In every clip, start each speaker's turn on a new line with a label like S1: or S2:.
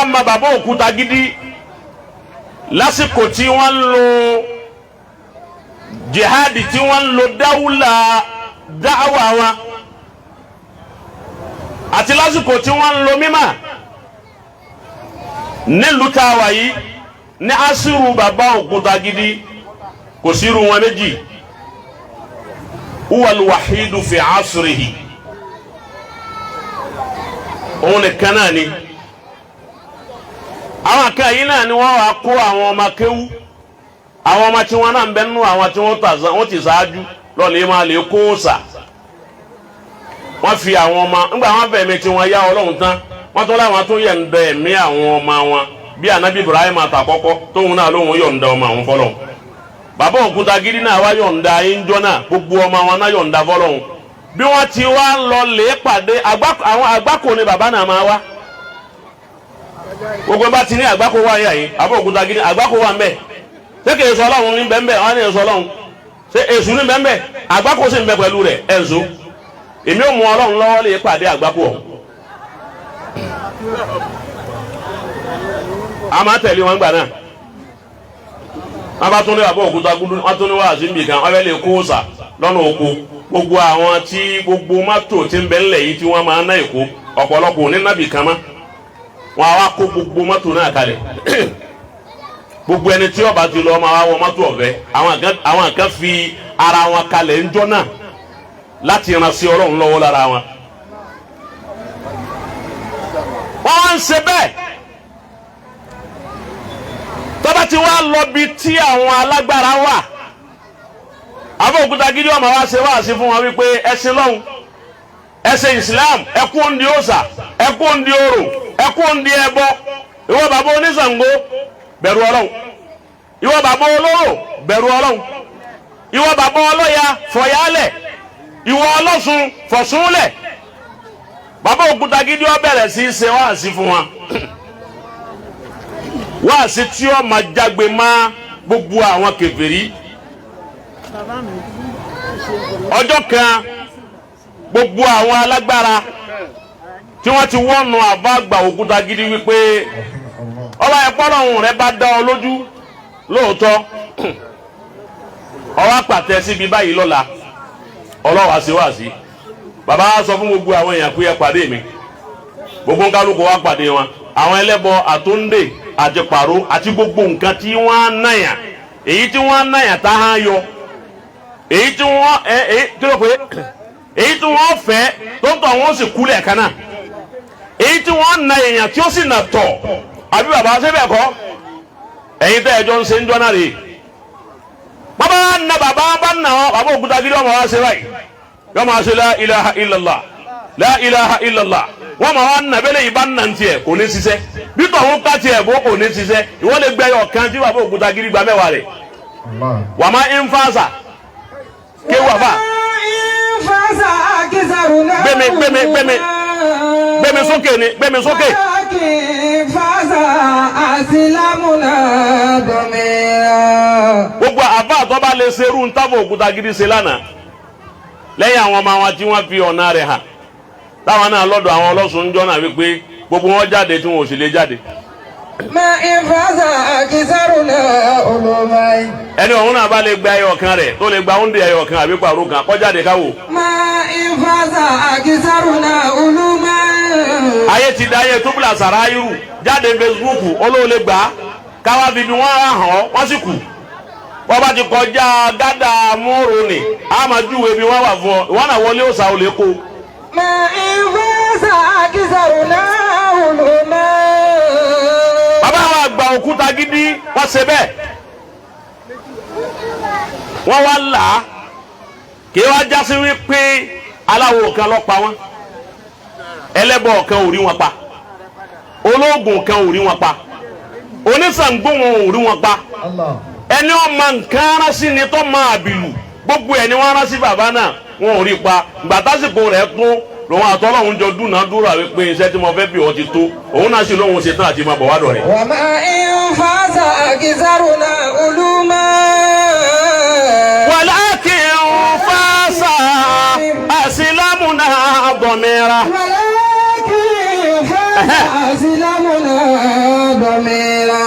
S1: bá ma bàbá Òkútagidi lásìkò tí wọ́n lo jihadi tí wọ́n lo dáwùlà dáwà wọn àti lásìkò tí wọ́n lo mímà nílùú táwa yìí ní asiru bàbá Òkútagidi kò sí irú wọn méjì huwa al-wahidu fi asrihi òun nìkan náà ni àwọn kan yìí náà ni wọ́n wá kó àwọn ọmọ kéwú àwọn ọmọ tí wọ́n náà ń bẹ nínú àwọn tí wọ́n ti ṣáájú lọ́ọ̀lẹ́ máa lè kó sà wọ́n fi àwọn ọmọ ńgbà wọn fẹ̀mí tí wọ́n yá Ọlọ́run tán wọ́n tún láwọn tó yọ̀ǹda ẹ̀mí àwọn ọmọ wọn bí anabi Ibrahim àtàkọ́kọ́ tóun náà lóun yọ̀ǹda ọmọ àwọn fọlọ́run bàbá Òkútagidi náà wá yọ̀ǹda ẹ̀ńjọ́ náà gbogbo ọmọ wọn náà yọ̀ǹda fọlọ́run bí wọ́n ti wá lọ lè pàdé àwọn àgbákò ni bàbá náà máa wá gbogbo bá ti ní àgbákò wá yà yìí bàbá Òkútagidi àgbákò wà ń bẹ ṣé kì í sọ Ọlọ́run ní bẹ́ẹ̀ bẹ́ẹ̀ wọ́n ní sọ Ọlọ́run ṣé èṣù ní bẹ́ẹ̀ bẹ́ẹ̀ àgbákò sì ń bẹ pẹ̀lú rẹ̀ ẹ̀ṣù èmi ò mú Ọlọ́run lọ́wọ́ lè pàdé àgbákò ọ̀hún a máa tẹ̀lé wọn gbà náà wọ́n bá tún ní bàbá Òkútagidi wọ́n tún ní wàásù níbì kan wọ́n fẹ́ lè kó sà lọ́nà oko gbogbo àwọn tí gbogbo mọ́tò tí ń bẹ ńlẹ̀ yìí tí wọ́n máa ná èkó ọ̀pọ̀lọpọ̀ ní nábì kan mọ́ wọn á wá kó gbogbo mọ́tò náà kalẹ̀ gbogbo ẹni tí ó bá ti lọ máa wá wọ mọ́tò ọ̀fẹ́ àwọn kan fi ara wọn kalẹ̀ ńjọ́ náà láti ran sí Ọlọ́run lọ́wọ́ lára wọn. wọ́n wá ń ṣe bẹ́ẹ̀ tọ́ba ti wá lọ bí tí àwọn alágbára wà àbá Òkútagidi ọmọ wa ṣe wáàsí fún wọn wípé ẹsìn lọ́hùn ẹsìn Islam ẹkú ndí òòṣà ẹkú ndí orò ẹkú ndí ẹbọ ìwọ bàbá oníṣàngó bẹ̀rù Ọlọ́hun ìwọ bàbá olóró bẹ̀rù Ọlọ́hun ìwọ bàbá ọlọ́ya fọ̀yálẹ̀ ìwọ ọlọ́sùn fọ̀súnlẹ̀ bàbá Òkútagidi ó bẹ̀rẹ̀ sí ṣe wáàsí fún wọn wáàsí tí ó máa jágbe má gbogbo àwọn kèfèrí ọjọ́ kan gbogbo àwọn alágbára tí wọ́n ti wọ́nu àbá àgbà Òkútagidi wípé ọba ẹ̀pọ́lọ́hún rẹ bá dá ọ lójú lóòótọ́ ọwọ́ àpàtẹ síbi báyìí lọ́la ọlọ́wà sí wá sí bàbá sọ fún gbogbo àwọn èèyàn pé ẹ pàdé mi gbogbo kálukú wá pàdé wọn àwọn ẹlẹ́bọ àtúndè àti pàró àti gbogbo nǹkan tí wọ́n á náyà èyí tí wọ́n á náyà tá a yọ èyí tí wọ́n fẹ́ tó ń tọ̀ wọ́n sì kú lẹ́ẹ̀kan náà èyí tí wọ́n na èèyàn tí ó sì nà tọ̀ àbí bàbá ṣe bẹ́ẹ̀ kọ́ ẹ̀yin tẹ́ ẹjọ́ ń ṣe ń jọ́ náà rè bàbá na bàbá bá nà ọ́ bàbá Òkútagidi ọmọ wa ṣe báyìí yọ máa ṣe la ilaha illallah la ilaha illallah wọ́n máa wá nà bẹ́lẹ̀ yìí bá nà ń tiẹ̀ kò ní ṣiṣẹ́ bí tọ̀hún ká tiẹ̀ bó kò ní ṣiṣẹ́ ìwọ́n lè gbẹ́yọ̀ kan tí bàbá Òkútagidi gba mẹ́wàá rẹ̀ wà má ń fàṣà kéwà fà gbẹmí sókè ni gbẹmí sókè. gbogbo àbá àtọ́ bá lè ṣerú ń tábọ̀ Òkútagidi ṣe lánàá lẹ́yìn àwọn ọmọ wọn tí wọ́n fi ọ̀nà rẹ̀ hàn táwọn náà lọ́dọ̀ àwọn ọlọ́sùn ń jọ́ náà wípé gbogbo wọn jáde tí wọn ò sì lè jáde. ẹni ọ̀hún náà bá lè gba ẹyọ kan rẹ̀ tó lè gba oúnjẹ ẹyọ kan àbí pàrọ̀ kan kó jáde káwò. ayé ti da ayé túbúlà sàráyírù jáde Facebook olóòlè gbà á káwá fi bí wọ́n hàn ọ́ wọ́n sì kù wọ́n bá ti kọjá gádà múrò ní àmàjúwe bí wọ́n wà fún ọ ìwọ́n náà wọlé òòsà ò lè kó. bàbá wa gba Òkútagidi wọ́n ṣe bẹ́ẹ̀ wọ́n wá là á kí wọ́n jásí wípé aláwo kan ló pa wọ́n ẹlẹ́bọ kan ò rí wọn pa ológun kan ò rí wọn pa oníṣàngó wọn ò rí wọn pa ẹni ọmọ nǹkan arásí ni tó máa bìlù gbogbo ẹni wọn arásí bàbá náà wọn ò rí pa gbàtásìkò rẹ̀ tún lòun àtọ́lọ́hún jọ dúnàádúrà wípé iṣẹ́ tí mo fẹ́ bí ọ ti tó òun náà sì lóhun ṣe tán àti máa bọ̀ wá dọ̀ rẹ̀.
S2: wà á máa ń fàṣà àkísàrò náà olúmọ.
S1: wàlákì ń fàṣà àṣìlámù náà bọ̀mìíràn.
S2: أسلمنا ضميرا.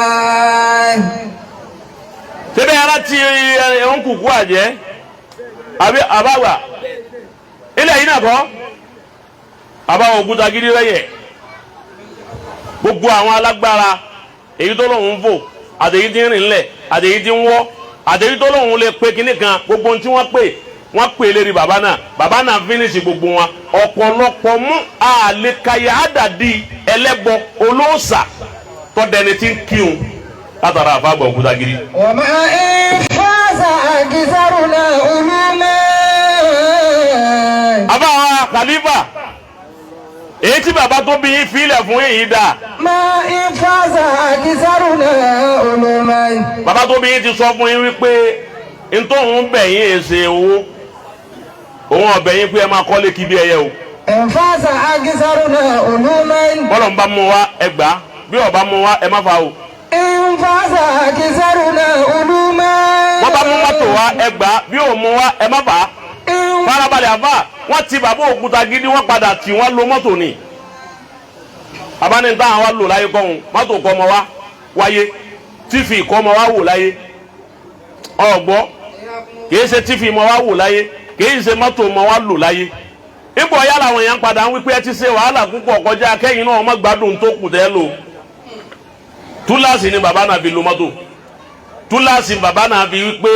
S1: Sebe ara ti on kuku aje abi abawa ile yi na ko abawa Òkúta Gidi reye gbogbo àwọn alágbára èyí tó lóhùn fò àtèyí tí ń rìn lẹ̀ àtèyí tí ń wọ́ àtèyí tó lóhùn lè pe kinní kan gbogbo ohun tí wọ́n pè lérí bàbá náà finish gbogbo wọn ọ̀pọ̀lọpọ̀ mú àlékayà àdàdì ẹlẹ́bọ olóòṣà tọ́dẹni tí ń kíun látara àfàgbà Òkúta Gidi.
S2: وما إن فاز أكثرنا علوما.
S1: àbáwá Khalifa èyí tí bàbá tó bí yín filẹ̀ fún yìí dà.
S2: ما إن فاز أكثرنا علوما.
S1: bàbá tó bí yín ti sọ fún yín wípé ntòun bẹ̀ yín èsè owó òun ọ̀bẹ̀ yín pé ẹ máa kọ́lé kí bí ẹyẹ o.
S2: إن فاز أكثرنا علوما.
S1: bọ́lọ̀ ń bá mú wa ẹ gbà bí ọba mú wa ẹ má fa o.
S2: إن فاز أكثرنا علوما.
S1: wọ́n bá mú mọ́tò wa ẹ gbà bí ò mú wa ẹ má fà á. farabalẹ̀ àfà wọ́n ti bàbá Òkúta Gidi wọ́n padà tì wọ́n lo mọ́tò ni. abánitá àwọn lò láyé kọ́hún mọ́tò kọ́ ọmọ wa wáyé tífì kọ́ ọmọ wa wò láyé ọ̀gbọ́ kìí ṣe tífì ọmọ wa wò láyé kìí ṣe mọ́tò ọmọ wa lò láyé. ipò ọ̀yá làwọn èèyàn padà ń wípé ẹ ti ṣe wàhálà púpọ̀ kọjá kẹ́yìn náà ọmọ gbádùn tó kù tẹ́ lò. túláàsì ni bàbá náà fi lo mọ́tò túláàsì bàbá náà fi wípé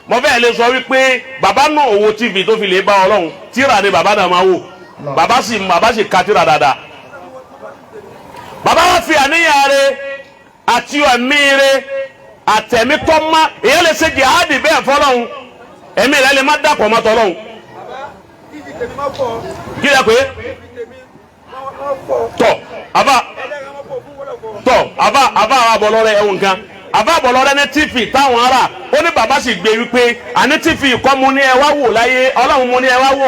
S1: mo fẹ́ lè sọ wípé bàbá náà owó tv tó fi lè bá Ọlọ́run tíra ni bàbá náà máa wò bàbá sì ka tíra dáadáa. bàbá wa fi àníyàn rẹ̀ àti ẹ̀mí rẹ̀ àtẹ̀mí tọ́ ma èyí lè ṣe jihadi bẹ́ẹ̀ fọlọ́hún ẹ̀mí rẹ̀ lè má dàpọ̀ mọ́ tọ́lọ́hún. kí lè pé tọ́ àbá àwọn abọ́lọ́rẹ́ ẹ̀wọ̀n kan àbá abọ́lọ́rẹ́ ní tífì táwọn ará ó ní bàbá sì gbé wípé àní tífì kọ́ mu ní ẹ wá wò láyé Ọlọ́run mu ní ẹ wá wò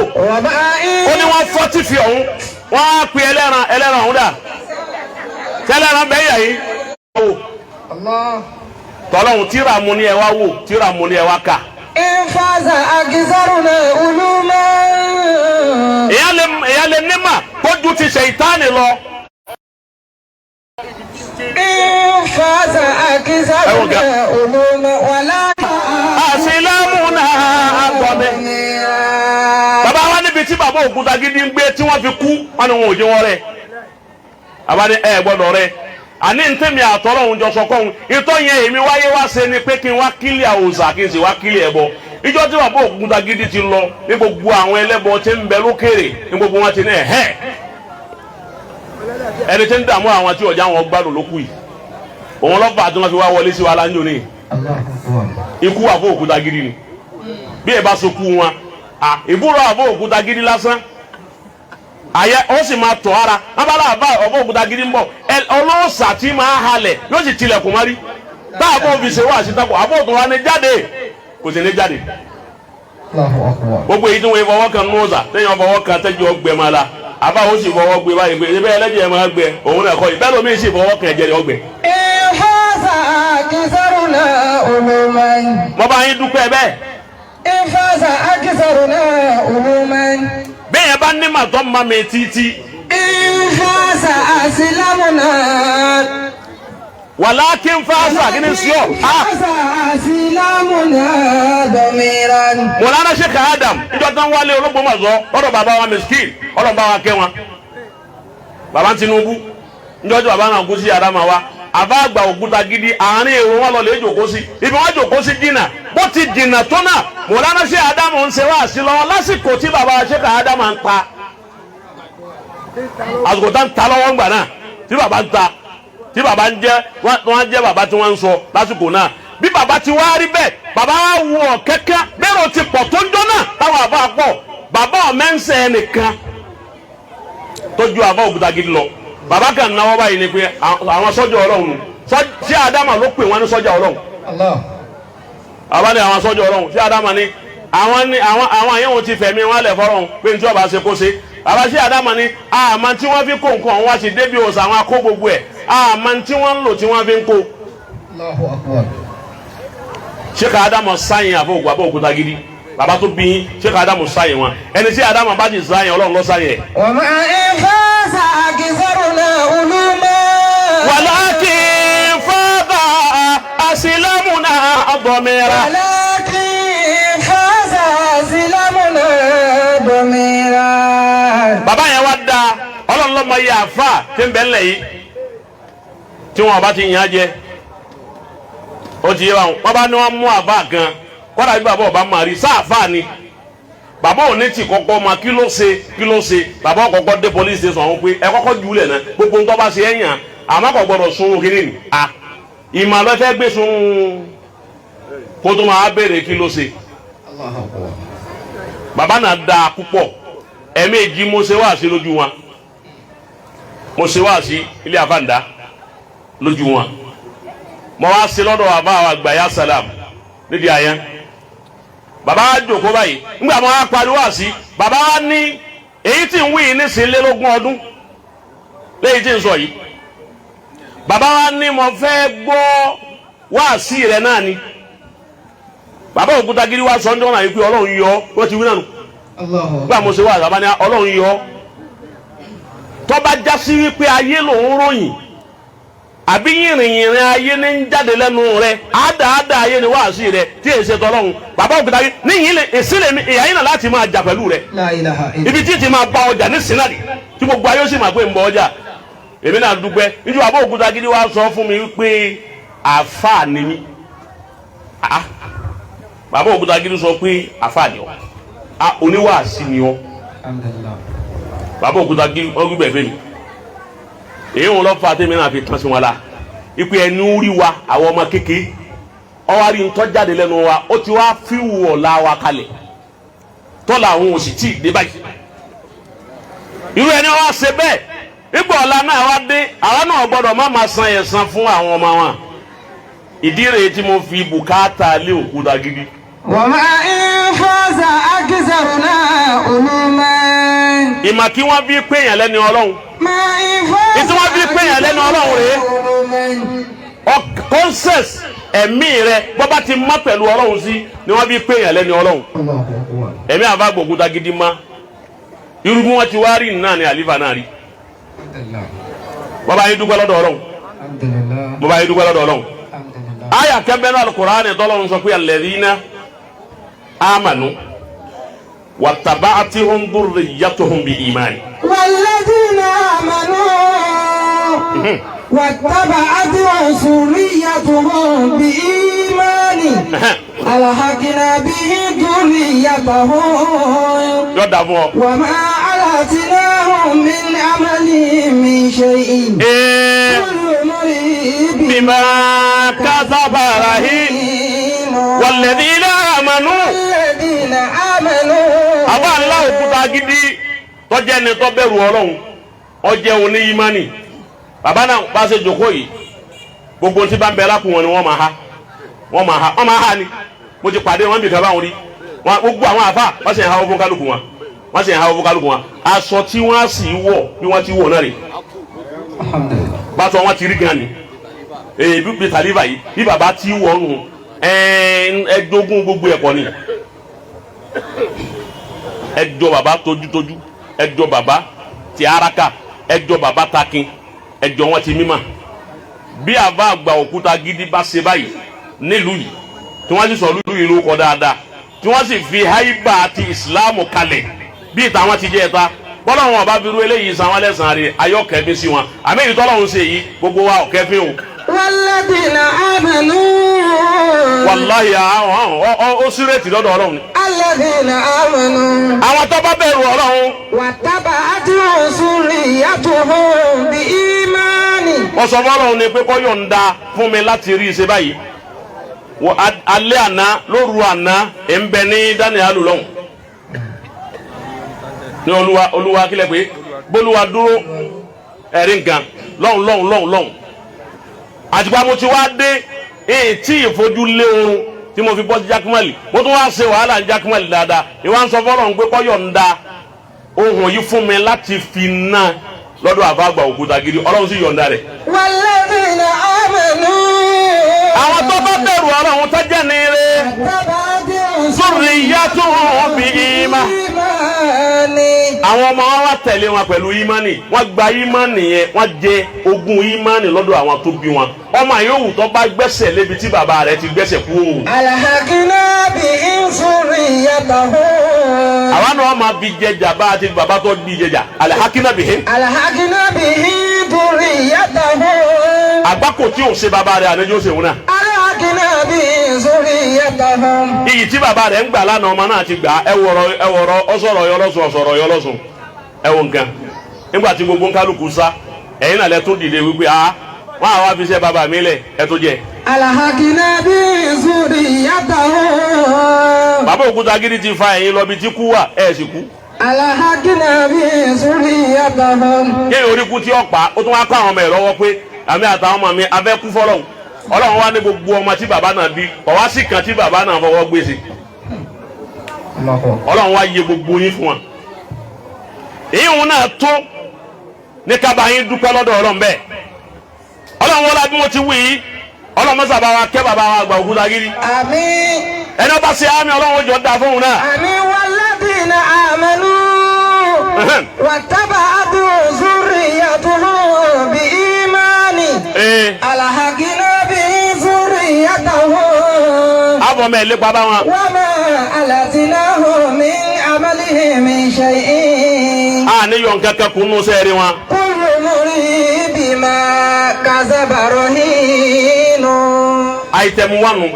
S1: ó ní wọ́n fọ́ tífì ọ̀hún wọ́n á pe ẹlẹ́ran ọ̀hún dà tẹ́lẹ̀ran bẹ́ẹ̀ yà yìí tọ́lọ́hún tíra mu ní ẹ wá wò tíra mu ní ẹ wá kà.
S2: إن فاز أكثرنا علوما.
S1: èèyàn lè ní mà kójú ti Ṣẹ̀ìtánì lọ.
S2: إن فاز أكثرنا علوما ولا
S1: àṣìlámùnà àgbọ̀dẹ. bàbá wa níbi tí bàbá Òkúta Gidi ń gbé tí wọ́n fi kú wọn ni wọn ò jí wọn rẹ̀. àbá ní ẹ gbọ́dọ̀ rẹ̀ àní ntẹ́mi àtọ́lọ́hún jọ sọkọ́hún ìtọ́ yẹn èmi wáyé wá ṣe ni pé kí n wá kílì àwòsàn kí n sì wá kílì ẹbọ. ìjọ tí bàbá Òkúta Gidi ti lọ ní gbogbo àwọn ẹlẹ́bọ tí ń bẹ lókèrè ní gbogbo wọn ti ní ẹ̀hẹ́ ẹni tí ń dààmú àwọn tí ọjà wọn gbádùn ló kù yìí òun lọ́fà tí wọ́n fi wá wọlé sí wa láńjọ ní ikú àbó Òkúta Gidi ni bí ẹ bá so kú wọn ìbúrò àbó Òkúta Gidi lásán àyẹ ó sì máa tọ̀ ara abala àbá àbó Òkúta Gidi ń bọ̀ ọlọ́sà tí máa halẹ̀ yóò sì tilẹ̀kùn mọ́rí tá àbó fi ṣe wá sítakùn àbó tó wá ní jáde kò sì ní jáde gbogbo èyí tí wọ́n fọwọ́ kan nùzà téèyàn fọwọ́ kan tẹ́jú ọgbẹ́ máa la àbá ó sì fọwọ́ gbé báyìí pé ẹbẹ́ ẹlẹ́jẹ̀ máa gbẹ òun náà kọ́ ìbẹ́ lómi sì fọwọ́ kan ẹ̀jẹ̀ rẹ̀ ọgbẹ́.
S2: إن فاز أكثرنا علوما.
S1: mo bá yín dúpẹ́ bẹ́ẹ̀.
S2: إن فاز أكثرنا علوما.
S1: bẹ́ẹ̀ yẹn bá ní màtọ́ ma mi títí.
S2: إن فاز أسلمنا.
S1: wàlákin fáṣà kí ni sí ọ.
S2: إن فاز أسلمنا ضميرا.
S1: Mọ̀lára Sheikh Adam ìjọ tán wálé Ológbòmọ̀ṣọ́ ọ̀dọ̀ bàbá wa miskin ọ̀dọ̀ bá wa kẹ́ wọn. bàbá Tinubu ìjọ tí bàbá náà kú sí Adama wa àbá àgbà Òkúta Gidi àárín èrò wọn lọ lè jòkó sí ibi wọn jòkó sí jìnnà bó ti jìnnà tó náà Mọ̀lára Sheikh Adam ń ṣe wá sí lọ́wọ́ lásìkò tí bàbá Sheikh Adam ń ta àsìkò tá ń ta lọ́wọ́ ńgbà náà tí bàbá ń ta tí bàbá ń jẹ́ wọ́n jẹ́ bàbá tí wọ́n ń sọ lásìkò náà bí bàbá ti wá rí bẹ́ẹ̀ bàbá wa wù ọ́ kẹ́kẹ́ bẹ́ẹ̀ o ti pọ̀ tó ń jọ́nà táwọn àbá pọ̀ bàbá ọ̀mẹ́nsẹ̀ nìkan tójú àbá Òkúta Gidi lọ bàbá kan náwó báyìí ni pé àwọn sọ́jà Ọlọ́run tí Adama ló pè wọ́n ní sọ́jà Ọlọ́run àbá ní àwọn sọ́jà Ọlọ́run tí Adama ní àwọn àyẹ̀wò ti fẹ̀mí wọn lẹ̀ fọ́rọ̀hún pé ní tí ọba ṣe kó ṣe bàbá sí Adama ní àmọ́ tí wọ́n fi kó nǹkan wá sí débi òsà àwọn akó gbogbo ẹ̀ àmọ́ tí wọ́n ń lò tí wọ́n fi ń kó. Sheikh Adamu sáyìn àbó Òkúta Gidi bàbá tó bí Sheikh Adamu sáyìn wọn ẹni tí Adamu bá ti sáyìn Ọlọ́run ló sáyìn ẹ̀.
S2: وما إن فاز أكثرنا
S1: ọmọ yìí àfa tí ń bẹ ńlẹ̀ yìí tí wọn bá ti yàn jẹ ó ti yé wọn bá ní wọn mú àbá kan kọ́dà bí bàbá ọba máa rí sáàfà ni bàbá òní ti kọ́kọ́ ma kí ló ṣe bàbá kọ́kọ́ dé police station ọ̀hún pé ẹ kọ́kọ́ jù ú lẹ̀ náà gbogbo nǹkan bá ṣe é yàn àmọ́ kò gbọ́dọ̀ sun kiri ni ìmọ̀ ló fẹ́ gbé sun kó tó máa béèrè kí ló ṣe bàbá náà da púpọ̀ ẹ̀ẹ̀mejì mo ṣe wá sí lójú wọn mo ṣe wá sí ilé àfàǹdá lójú wọn mo wá sí lọ́dọ̀ àbá àwọn àgbàyà salam nídìí àyẹn bàbá wa jòkó báyìí nígbà mo wá pariwo àsí bàbá wa ní èyí tí ń wí ní sílélógún ọdún léyìí tí ń sọ yìí bàbá wa ní mo fẹ́ gbọ́ wáàsí rẹ̀ náà ni bàbá Òkútagidi wa sọ ọ́njọ́ náà yìí pé ọlọ́run yọ wọ́n ti wí náà nù nígbà mo ṣe wá àgbà ní ọlọ́run yọ tó bá já sí wípé ayé lòún ròyìn àbí yìnrìnyìnrìn ayé ní ń jáde lẹ́nu rẹ̀ àádáadáa ayé ni wáàsí rẹ̀ tí èsì ètò ọlọ́run bàbá Òkútagidi níyìn lè èsì lè ìyá yìí náà láti máa jà pẹ̀lú rẹ̀ ibi tí ti máa bá ọjà ní sinadi tí gbogbo ayé ó sì máa pé ń bọ ọjà èmi náà dúpẹ́ níjú bàbá Òkútagidi wa sọ fún mi wípé àáfàá ni mí bàbá Òkútagidi sọ pé àáfàá ni ọ oníwàásí ni ọ bàbá Òkútagidi wọn gbé bẹ́ẹ̀ mi èyí wọn lọ fa tèmi náà fi tán sí wọn la ipe ẹnu rí wa àwọn ọmọ kékeré ọwọ́ rí ntọ́ jáde lẹ́nu wa ó ti wá fíwù ọ̀la wa kalẹ̀ tọ́lá àwọn òsì tí ì dé báyìí irú ẹni wá ṣe bẹ́ẹ̀ ipò ọ̀la náà wá dé àwọn náà gbọ́dọ̀ má máa san ẹ̀san fún àwọn ọmọ wọn ìdí rèé tí mo fi bùkátà lé Òkútagidi.
S2: wa ma in faza akizaruna uluman.
S1: ìmọ̀ kí wọ́n bí péyàn lẹ́ni ọlọ́run ìtí wọ́n bí péyàn lẹ́ni ọlọ́run rèé conscious ẹ̀mí rẹ bọ́bá ti má pẹ̀lú ọlọ́run sí ni wọ́n bí péyàn lẹ́ni ọlọ́run ẹ̀mí àbá Òkútagidi má irú bí wọ́n ti wá rí náà ni àlífà náà rí bọ́bá yín dúpẹ́ lọ́dọ̀ ọlọ́run bọ́bá yín dúpẹ́ lọ́dọ̀ ọlọ́run àyà kẹ́mbẹ́ náà Al-Qur'ani tọ́lọ́run sọ pé alladhina amanu wattaba'athum dhurriyyatuhum bi-iman.
S2: walladhina amanu wattaba'athum dhurriyyatuhum bi-iman alhaqna bihi dhurriyyatahum
S1: yọ̀dà fún ọ.
S2: wa ma alatnahum min amalihim min shay'in
S1: bima kasaba rahim walladhina amanu. àwọn àlá Òkútagidi tọ́jẹ́ ni tọ́ bẹ̀rù ọlọ́run ọjẹ́ òní ìmánì bàbá náà bá ṣe jòkó yìí gbogbo tí bá ń bẹ lákùn wọn ni wọ́n máa ha ni mo ti pàdé wọn bí kan báwọn rí gbogbo àwọn àfa wọ́n sì ń ha owó kálukú wọn aṣọ tí wọ́n á sì wọ̀ bí wọ́n ti wọ̀ náà rè bàtọ̀ wọn ti rí gan ni bí tàlíbà yìí bí bàbá ti wọ̀ nù ẹ̀ẹ́dógún gbogbo ẹ̀kọ́ ni ẹjọ bàbá tójútójú ẹjọ bàbá ti araka ẹjọ bàbá takin ẹjọ wọn ti mímà bí àbá àgbà Òkútagidi bá ṣe báyìí nílùú yìí tí wọ́n sì sọ lùlù yìí ló kọ dáadáa tí wọ́n sì fi haiba àti ìsìláàmù kalẹ̀ bí ìtàwọn ti jẹ́ ẹ̀ta bọ́lá wọn ọba bírú eléyìí san wọn lẹ́sàn-án rẹ̀ ayọ́kẹ́ bí sí wọn àmì èyí tọ́lọ́run ṣe yìí gbogbo wa ọ̀kẹ́ fi hàn.
S2: walladhina amanu.
S1: wàláyé ó sírètì lọ́dọ̀ Ọlọ́run.
S2: alladhina amanu.
S1: àwọn tó bá bẹ̀rù Ọlọ́run.
S2: wattaba'athum dhurriyyatuhum bi-imani.
S1: wọ́n sọ fọ́lọ́run ni pé kọ́ yọ̀ǹda fún mi láti rí iṣẹ́ báyìí alẹ́ àná lóru àná ẹ̀ ń bẹ ní Daniel lọ́hùn ní olúwa kílẹ̀ pé bólúwa dúró ẹ̀rí nǹkan lọ́hùn àtìgbà mo ti wá dé tí ìfojú lé oorun tí mo fi bọ́ sí jákèmálì mo tún wá ṣe wàhálà ní jákèmálì dáadáa ìwà ń sọ fọ́lọ́run pé kọ́ yọ̀ǹda ohun yìí fún mi láti fi ná lọ́dọ̀ àbágbà Òkútagidi Ọlọ́run sì yọ̀ǹda rẹ̀.
S2: walladhina amanu.
S1: àwọn tó bá bẹ̀rù Ọlọ́run tó jẹ́ ní ire dhurriyyatuhum bi-iman àwọn ọmọ wa wá tẹ̀lé wọn pẹ̀lú ìmánì wọ́n gba ìmánì yẹn wọ́n jẹ ogún ìmánì lọ́dọ̀ àwọn tó bí wọn ọmọ yòówù tó bá gbẹ́sẹ̀ lébi tí bàbá rẹ̀ ti gbẹ́sẹ̀ kú o.
S2: alhaqna bihim zurriyyatahum.
S1: àwa náà máa fi jẹjà bá a ti bàbá tó bí jẹjà alhaqna bihim.
S2: alhaqna bihim zurriyyatahum.
S1: àgbákò tí ò ṣe bàbá rẹ̀ àlejò ṣe wọn náà.
S2: alhaqna bihim zurriyyatahum.
S1: iyì tí bàbá rẹ̀ ń gbà lánàá ọmọ náà ti gbà ẹ wọ̀rọ̀ ọsọ̀rọ̀ yọlọ́sùn ẹ wọ nǹkan nígbà tí gbogbo nkálukú sá ẹ̀yin náà lẹ tó dìde wípé wọn àwa fi ṣe bàbá mi lẹ ẹ tó jẹ.
S2: alhaqna bihim zurriyyatahum.
S1: bàbá òkúta gidi ti fa ẹ̀yin lọ bí tí kú wà ẹ̀ sì kú.
S2: alhaqna bihim zurriyyatahum.
S1: kéèyàn orí kú tí ó pa ó tún wá kó àwọn ọmọ ẹ̀ lọ́wọ́ pé àmì àtàwọn ọmọ mi abẹ́ kú fọlọ́hún ọlọ́run wá ní gbogbo ọmọ tí bàbá náà bí ọwá sì kan tí bàbá náà fọwọ́ gbé sí ọlọ́run wá yẹ gbogbo yín fún wa èyí òun náà tó ní kábà yín dúpẹ́ lọ́dọ̀ ọlọ́run bẹ́ẹ̀ ọlọ́run wọlé bí mo ti wí yìí ọlọ́run mọ́sá bá wa kẹ́ bàbá wa àgbà òkúta gidi
S2: àmín.
S1: ẹni ọba ṣe àmì ọlọ́run jọ da fóun náà.
S2: àmín walladhina amanu wattaba'atuhum zurriyyatuhum biimani alhaqna bihim zurriyyatahum.
S1: àbọ̀ mẹ́ lé bàbá wọn.
S2: wa ma alatnahum min amalihim min shay'in.
S1: a ní yọ̀ nǹkan kan kunu sẹ́ẹ̀rì wọn.
S2: kullu mri'in bima kasaba rahinu.
S1: àìtẹ̀mú wánu.